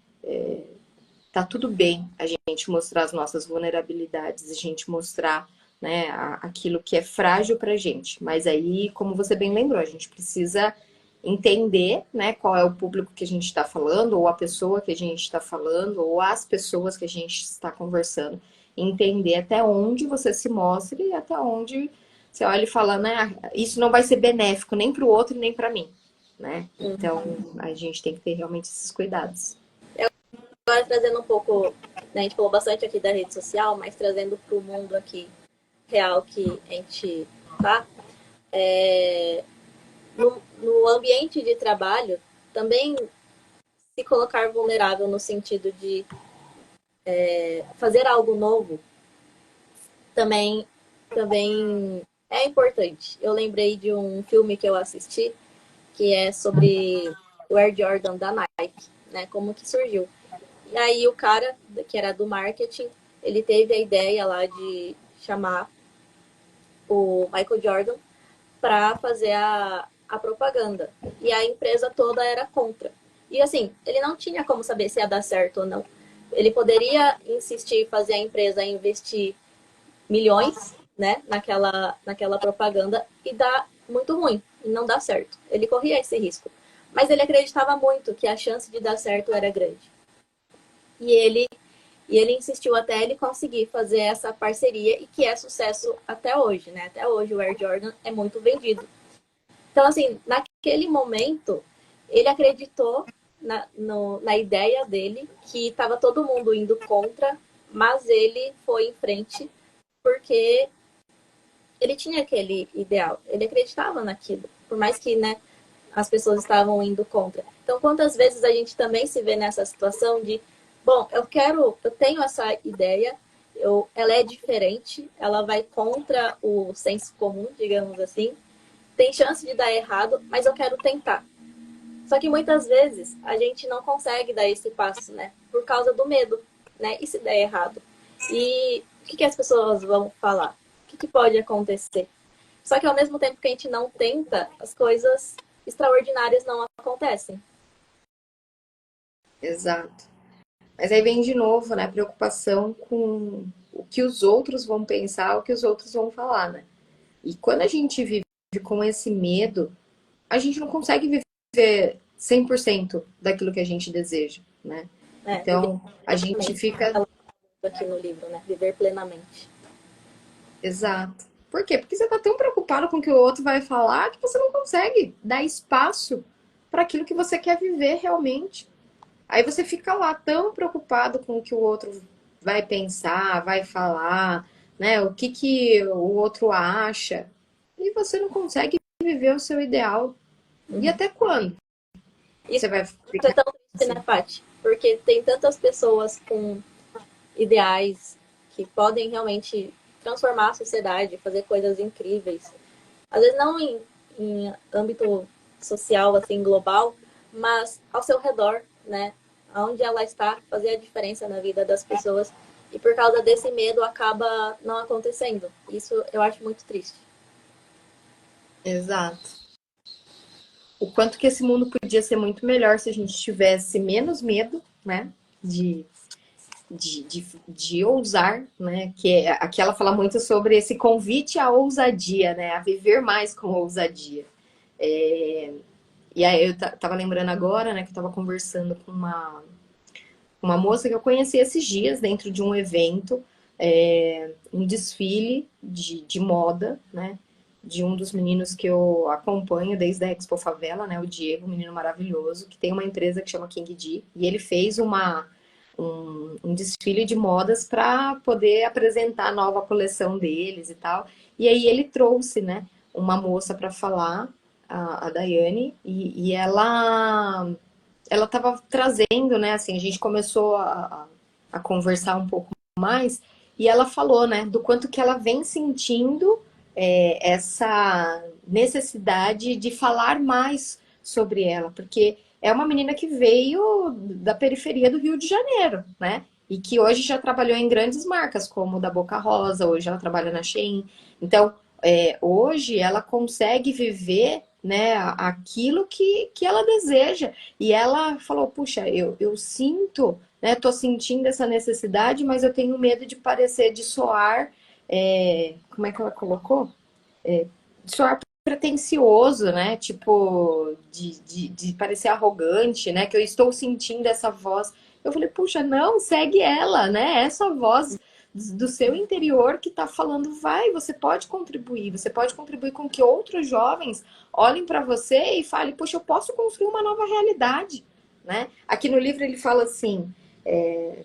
Tá tudo bem a gente mostrar as nossas vulnerabilidades, a gente mostrar, né, aquilo que é frágil pra gente. Mas aí, como você bem lembrou, a gente precisa entender, né, qual é o público que a gente está falando, ou a pessoa que a gente está falando, ou as pessoas que a gente está conversando. Entender até onde você se mostra e até onde você olha e fala, né, isso não vai ser benéfico nem para o outro nem para mim, né? Então, a gente tem que ter realmente esses cuidados. Agora trazendo um pouco, né, a gente falou bastante aqui da rede social, mas trazendo para o mundo aqui real que a gente tá, no ambiente de trabalho, também se colocar vulnerável no sentido de fazer algo novo, também é importante. Eu lembrei de um filme que eu assisti, que é sobre o Air Jordan da Nike, né, como que surgiu. E aí o cara, que era do marketing, ele teve a ideia lá de chamar o Michael Jordan para fazer a propaganda. E a empresa toda era contra. E assim, ele não tinha como saber se ia dar certo ou não. Ele poderia insistir, fazer a empresa investir milhões, né, naquela propaganda e dar muito ruim, e não dar certo. Ele corria esse risco. Mas ele acreditava muito que a chance de dar certo era grande. E ele insistiu até ele conseguir fazer essa parceria e que é sucesso até hoje, né? Até hoje o Air Jordan é muito vendido. Então, assim, naquele momento, ele acreditou na ideia dele, que estava todo mundo indo contra, mas ele foi em frente porque ele tinha aquele ideal, ele acreditava naquilo, por mais que, né, as pessoas estavam indo contra. Então, quantas vezes a gente também se vê nessa situação de, bom, eu tenho essa ideia, ela é diferente, ela vai contra o senso comum, digamos assim, tem chance de dar errado, mas eu quero tentar. Só que muitas vezes a gente não consegue dar esse passo, né? Por causa do medo, né? E se der errado? E o que as pessoas vão falar? O que pode acontecer? Só que ao mesmo tempo que a gente não tenta, as coisas extraordinárias não acontecem. Exato. Mas aí vem de novo, né, a preocupação com o que os outros vão pensar, o que os outros vão falar, né? E quando a gente vive com esse medo, a gente não consegue viver 100% daquilo que a gente deseja, né? Viver Então, a gente plenamente. fica. Aqui no livro, né? Viver plenamente. Exato. Por quê? Porque você tá tão preocupado com o que o outro vai falar que você não consegue dar espaço para aquilo que você quer viver realmente. Aí você fica lá tão preocupado com o que o outro vai pensar, vai falar, né? O que que o outro acha. E você não consegue viver o seu ideal. E até quando Isso você vai é ficar tão triste, né, assim? Paty? Porque tem tantas pessoas com ideais que podem realmente transformar a sociedade, fazer coisas incríveis. Às vezes não em âmbito social, assim, global, mas ao seu redor, né? Onde ela está, fazer a diferença na vida das pessoas. E por causa desse medo acaba não acontecendo. Isso eu acho muito triste. Exato. O quanto que esse mundo podia ser muito melhor se a gente tivesse menos medo, né? De de ousar, né? Aqui ela fala muito sobre esse convite à ousadia, né? A viver mais com ousadia. E aí eu tava lembrando agora, né? Que eu tava conversando com uma moça que eu conheci esses dias dentro de um evento, um desfile de moda, né? De um dos meninos que eu acompanho desde a Expo Favela, né? O Diego, um menino maravilhoso, que tem uma empresa que chama King D, e ele fez um desfile de modas para poder apresentar a nova coleção deles e tal. E aí ele trouxe, né, uma moça para falar, a Daiane, e ela estava trazendo, né, assim, a gente começou a conversar um pouco mais, e ela falou, né, do quanto que ela vem sentindo essa necessidade de falar mais sobre ela, porque é uma menina que veio da periferia do Rio de Janeiro, né? E que hoje já trabalhou em grandes marcas, como da Boca Rosa, hoje ela trabalha na Shein. Então, hoje ela consegue viver, né, aquilo que ela deseja. E ela falou, puxa, eu sinto, né, tô sentindo essa necessidade, mas eu tenho medo de parecer, de soar, como é que ela colocou? De soar pretencioso, né? Tipo, de parecer arrogante, né? Que eu estou sentindo essa voz. Eu falei, puxa, não, segue ela, né? Essa voz do seu interior que tá falando, vai, você pode contribuir com que outros jovens olhem para você e falem, puxa, eu posso construir uma nova realidade, né? Aqui no livro ele fala assim,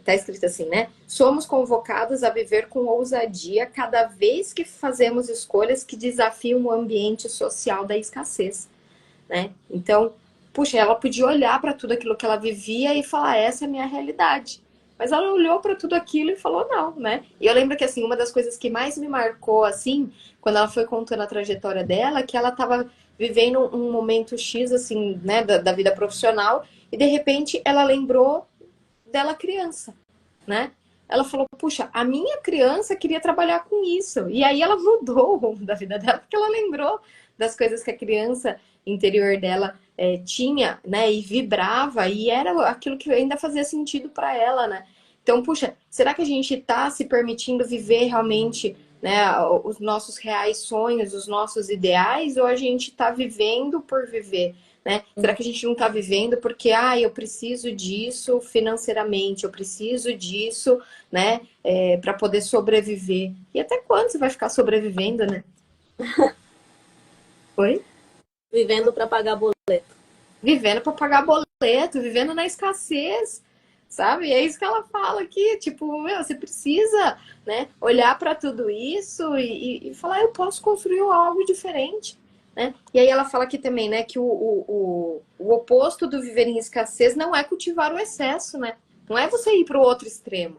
tá escrito assim, né? Somos convocados a viver com ousadia cada vez que fazemos escolhas que desafiam o ambiente social da escassez, né? Então, puxa, ela podia olhar para tudo aquilo que ela vivia e falar, essa é a minha realidade. Mas ela olhou para tudo aquilo e falou não, né? E eu lembro que, assim, uma das coisas que mais me marcou, assim, quando ela foi contando a trajetória dela, que ela estava vivendo um momento X, assim, né, da vida profissional, e de repente ela lembrou dela criança, né? Ela falou, puxa, a minha criança queria trabalhar com isso. E aí ela mudou o rumo da vida dela, porque ela lembrou das coisas que a criança interior dela tinha, né? E vibrava, e era aquilo que ainda fazia sentido para ela, né? Então, puxa, será que a gente está se permitindo viver realmente, né, os nossos reais sonhos, os nossos ideais, ou a gente está vivendo por viver? Né? Será que a gente não está vivendo porque eu preciso disso financeiramente, eu preciso disso, né, para poder sobreviver? E até quando você vai ficar sobrevivendo, né? Oi? Vivendo para pagar boleto. Vivendo para pagar boleto, vivendo na escassez, sabe? E é isso que ela fala aqui, tipo, meu, você precisa, né, olhar para tudo isso e falar, eu posso construir algo diferente. Né? E aí ela fala aqui também, né, que o oposto do viver em escassez não é cultivar o excesso, né? Não é você ir para o outro extremo.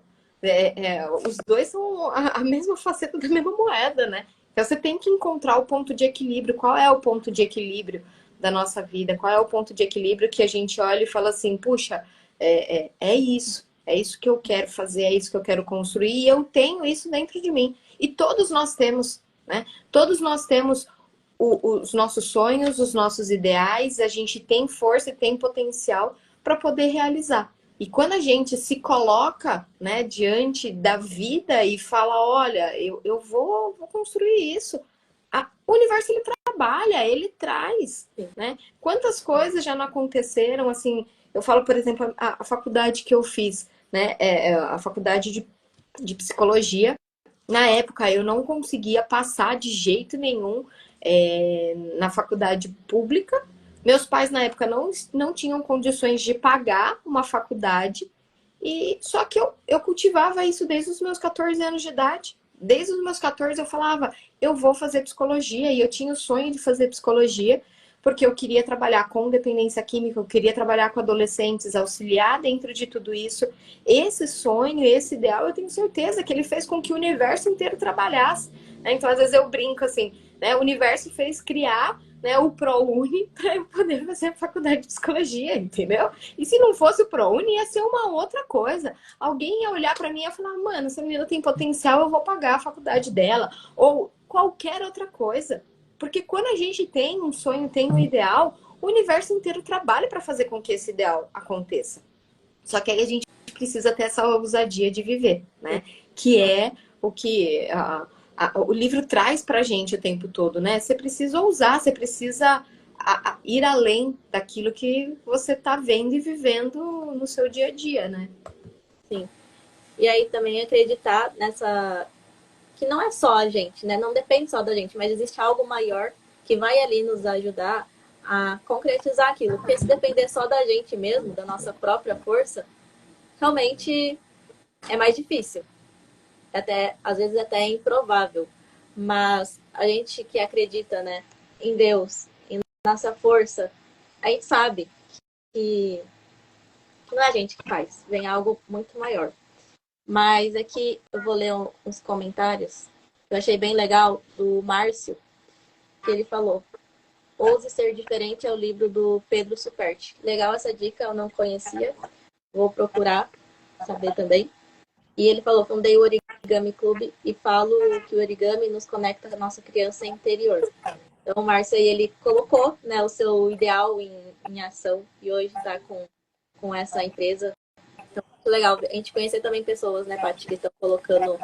Os dois são a mesma faceta da mesma moeda, né? Então você tem que encontrar o ponto de equilíbrio. Qual é o ponto de equilíbrio da nossa vida? Qual é o ponto de equilíbrio que a gente olha e fala assim, puxa, é isso que eu quero fazer, é isso que eu quero construir, e eu tenho isso dentro de mim. E todos nós temos, né? Todos nós temos os nossos sonhos, os nossos ideais, a gente tem força e tem potencial para poder realizar. E quando a gente se coloca, né, diante da vida e fala, olha, eu vou construir isso, o universo ele trabalha, ele traz, né? Quantas coisas já não aconteceram, assim, eu falo, por exemplo, a faculdade que eu fiz, né, a faculdade de psicologia, na época eu não conseguia passar de jeito nenhum na faculdade pública. Meus pais na época não tinham condições de pagar uma faculdade. E só que eu cultivava isso desde os meus 14 anos de idade. Desde os meus 14 eu falava, eu vou fazer psicologia. E eu tinha o sonho de fazer psicologia, porque eu queria trabalhar com dependência química, eu queria trabalhar com adolescentes, auxiliar dentro de tudo isso. Esse sonho, esse ideal, eu tenho certeza que ele fez com que o universo inteiro trabalhasse. Né? Então, às vezes eu brinco assim, né? O universo fez criar, né, o ProUni para eu poder fazer a faculdade de psicologia, entendeu? E se não fosse o ProUni, ia ser uma outra coisa. Alguém ia olhar para mim e ia falar, mano, essa menina tem potencial, eu vou pagar a faculdade dela. Ou qualquer outra coisa. Porque quando a gente tem um sonho, tem um ideal, o universo inteiro trabalha para fazer com que esse ideal aconteça. Só que aí a gente precisa ter essa ousadia de viver, né? Que é o que o livro traz pra gente o tempo todo, né? Você precisa ousar, você precisa ir além daquilo que você tá vendo e vivendo no seu dia a dia, né? Sim. E aí também acreditar nessa... que não é só a gente, né? Não depende só da gente, mas existe algo maior que vai ali nos ajudar a concretizar aquilo. Porque se depender só da gente mesmo, da nossa própria força, realmente é mais difícil. Até, às vezes até é improvável. Mas a gente que acredita, né, em Deus, em nossa força, a gente sabe que não é a gente que faz, vem algo muito maior. Mas aqui eu vou ler uns comentários. Eu achei bem legal do Márcio, que ele falou: Ouse Ser Diferente é o livro do Pedro Superti. Legal essa dica, eu não conhecia. Vou procurar saber também. E ele falou: fundei o Origami Clube e falo que o origami nos conecta com a nossa criança interior. Então, o Márcio aí, ele colocou, né, o seu ideal em ação e hoje está com essa empresa. Então, muito legal a gente conhecer também pessoas, né, Paty, que estão colocando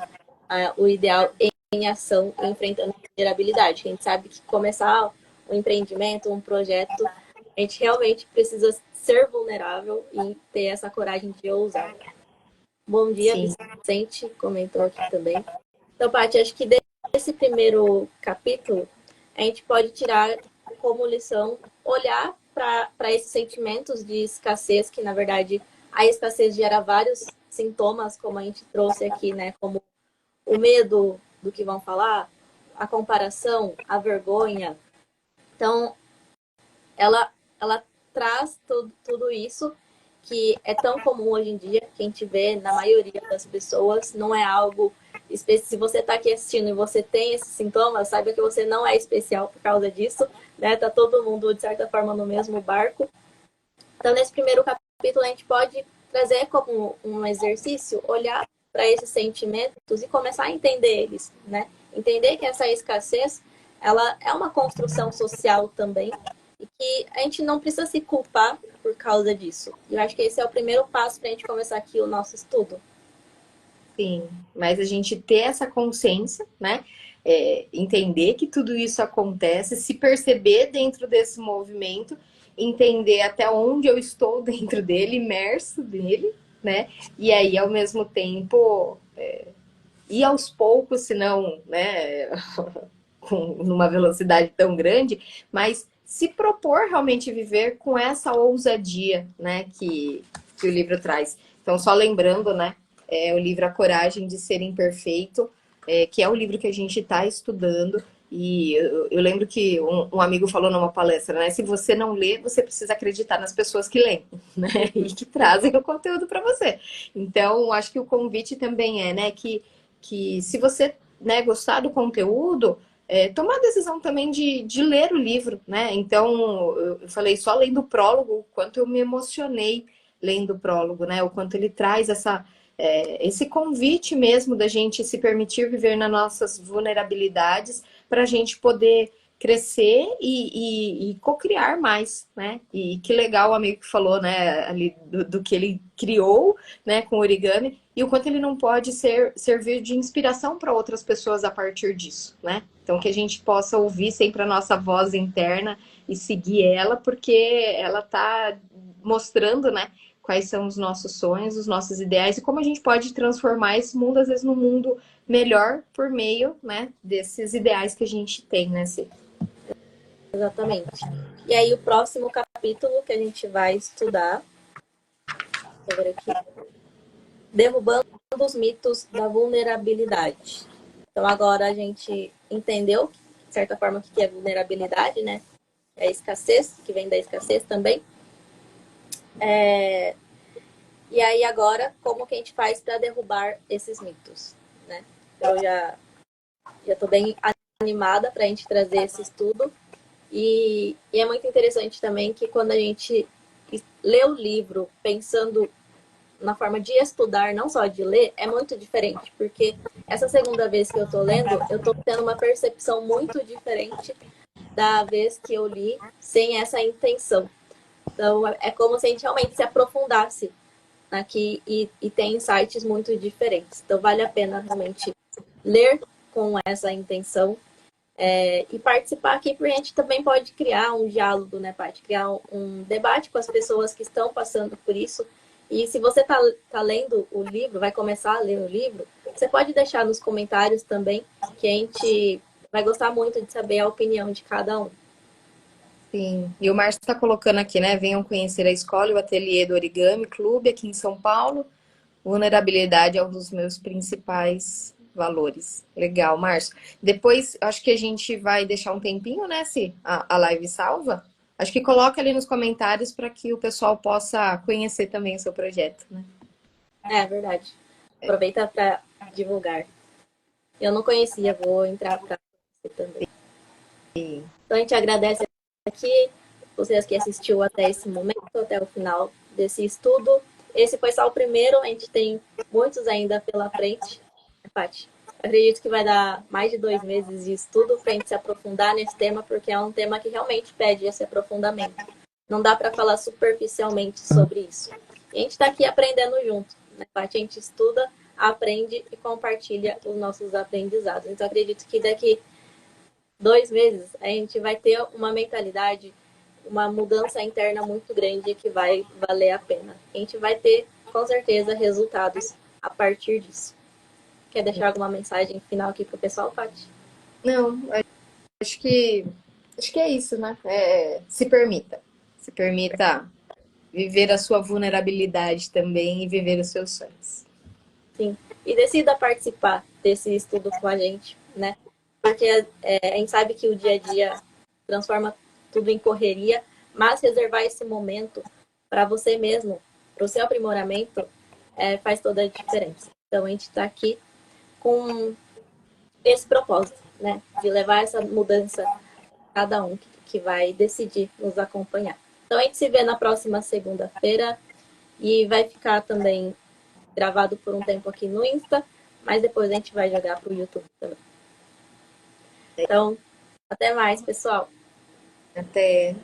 o ideal em ação e enfrentando a vulnerabilidade. A gente sabe que começar um empreendimento, um projeto, a gente realmente precisa ser vulnerável e ter essa coragem de ousar. Bom dia, Sim. Vicente comentou aqui também. Então, Paty, acho que desse primeiro capítulo, a gente pode tirar como lição olhar para esses sentimentos de escassez, que na verdade a escassez gera vários sintomas, como a gente trouxe aqui, né? Como o medo do que vão falar, a comparação, a vergonha. Então, ela traz tudo isso que é tão comum hoje em dia, que a gente vê na maioria das pessoas, não é algo específico. Se você está aqui assistindo e você tem esses sintomas, saiba que você não é especial por causa disso, né? Tá todo mundo, de certa forma, no mesmo barco. Então, nesse primeiro capítulo, a gente pode trazer como um exercício, olhar para esses sentimentos e começar a entender eles, né? Entender que essa escassez, ela é uma construção social também, e que a gente não precisa se culpar por causa disso. E eu acho que esse é o primeiro passo para a gente começar aqui o nosso estudo. Sim, mas a gente ter essa consciência, né? Entender que tudo isso acontece, se perceber dentro desse movimento, entender até onde eu estou dentro dele, imerso nele, né? E aí, ao mesmo tempo, ir aos poucos, se não, né, numa velocidade tão grande, mas se propor realmente viver com essa ousadia, né, que o livro traz. Então, só lembrando, né, o livro A Coragem de Ser Imperfeito, que é o livro que a gente está estudando. E eu lembro que um amigo falou numa palestra, né? Se você não lê, você precisa acreditar nas pessoas que leem, né? E que trazem o conteúdo para você. Então, acho que o convite também é, né? Que se você, né, gostar do conteúdo, tomar a decisão também de ler o livro, né? Então, eu falei só lendo o prólogo, o quanto eu me emocionei lendo o prólogo, né? O quanto ele traz esse convite mesmo da gente se permitir viver nas nossas vulnerabilidades para a gente poder crescer e co-criar mais, né? E que legal o amigo que falou, né, ali do que ele criou, né, com origami, e o quanto ele não pode servir de inspiração para outras pessoas a partir disso, né? Então que a gente possa ouvir sempre a nossa voz interna e seguir ela, porque ela tá mostrando, né, quais são os nossos sonhos, os nossos ideais e como a gente pode transformar esse mundo, às vezes, num mundo melhor por meio, né, desses ideais que a gente tem, né, Cê? Exatamente. E aí, o próximo capítulo que a gente vai estudar, vou ver aqui, derrubando os mitos da vulnerabilidade. Então, agora a gente entendeu, de certa forma, o que é vulnerabilidade, né? É a escassez, que vem da escassez também. E aí, agora, como que a gente faz para derrubar esses mitos, né? Eu já estou bem animada para a gente trazer esse estudo. E é muito interessante também que quando a gente lê o livro pensando na forma de estudar, não só de ler, é muito diferente, porque essa segunda vez que eu tô lendo, eu tô tendo uma percepção muito diferente da vez que eu li sem essa intenção. Então, é como se a gente realmente se aprofundasse aqui e tem insights muito diferentes. Então, vale a pena realmente ler com essa intenção e participar aqui, porque a gente também pode criar um diálogo, né, Paty? Criar um debate com as pessoas que estão passando por isso E se você tá lendo o livro, vai começar a ler o livro, você pode deixar nos comentários também, que a gente vai gostar muito de saber a opinião de cada um. Sim. E o Márcio está colocando aqui, né? Venham conhecer a escola e o ateliê do Origami Clube aqui em São Paulo. Vulnerabilidade é um dos meus principais valores. Legal, Márcio. Depois, acho que a gente vai deixar um tempinho, né, se a live salva. Acho que coloca ali nos comentários para que o pessoal possa conhecer também o seu projeto, né? É verdade. Aproveita para divulgar. Eu não conhecia, vou entrar para você também. Então a gente agradece aqui vocês que assistiu até esse momento, até o final desse estudo. Esse foi só o primeiro, a gente tem muitos ainda pela frente. Paty, acredito que vai dar mais de 2 meses de estudo para a gente se aprofundar nesse tema, porque é um tema que realmente pede esse aprofundamento. Não dá para falar superficialmente sobre isso. E a gente está aqui aprendendo junto, né, Paty? A gente estuda, aprende e compartilha os nossos aprendizados. Então, acredito que daqui 2 meses a gente vai ter uma mentalidade, uma mudança interna muito grande que vai valer a pena. A gente vai ter, com certeza, resultados a partir disso. Quer deixar alguma mensagem final aqui pro pessoal, Paty? Não, acho que acho que é isso, né? Se permita. Se permita viver a sua vulnerabilidade também e viver os seus sonhos. Sim. E decida participar desse estudo com a gente, né? Porque a gente sabe que o dia a dia transforma tudo em correria, mas reservar esse momento para você mesmo, para o seu aprimoramento, faz toda a diferença. Então, a gente está aqui com esse propósito, né? De levar essa mudança a cada um que vai decidir nos acompanhar. Então, a gente se vê na próxima segunda-feira e vai ficar também gravado por um tempo aqui no Insta, mas depois a gente vai jogar para o YouTube também. Então, até mais, pessoal. Até.